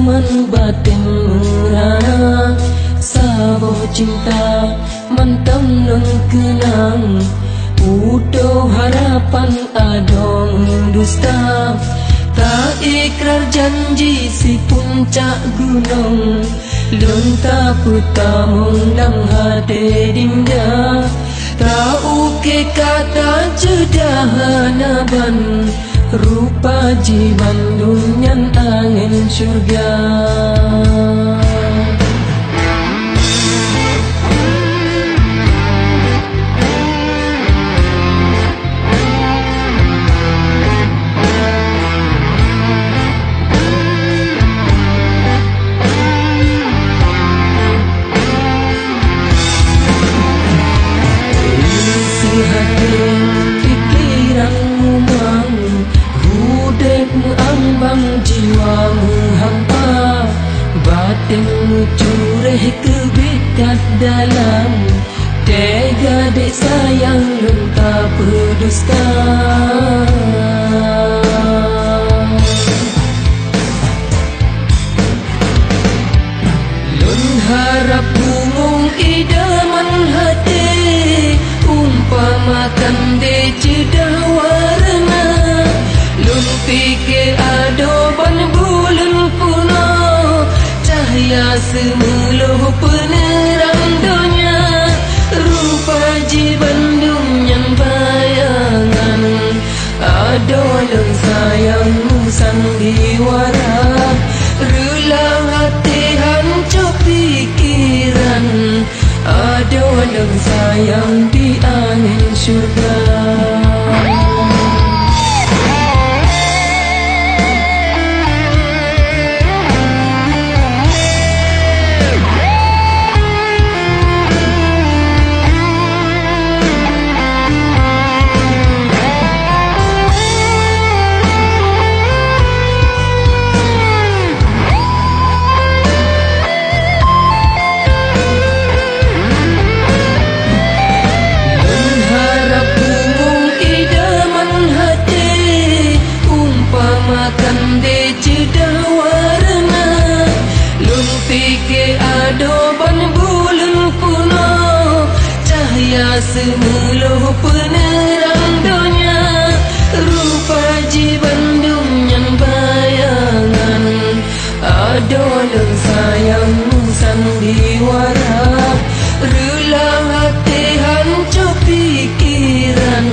man batin merana, saboh cinta mantam nun kenang, udo harapan adong dusta. Tak ikrar janji si puncak gunung, lonta putamung dang hade dinda. Tak uke kata jedahanaban, rupa jiban dunyan angin surga. Jiwamu hampa, batinmu cureh kebekat dalam, tega dek sayang lonta berdusta. Lon harap umum idaman hati, umpamakan de jedah warna. Lun fikir adoban bulan puno, cahaya semuluh penerang dunia. Rupa jibandung yang bayangan, adolong sayangmu sandiwara. Relang hati hancur pikiran, adolong sayang di angin surga. Adoban bulan puno, cahaya semuluh penerang dunia. Rupa jibandung yang bayangan, adolong sayangmu sandiwara. Relang hati hancur pikiran,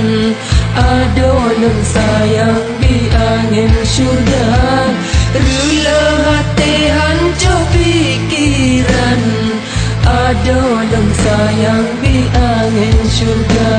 adolong sayang di angin surga. Relang hati hancur pikiran, adolong sayang di angin surga.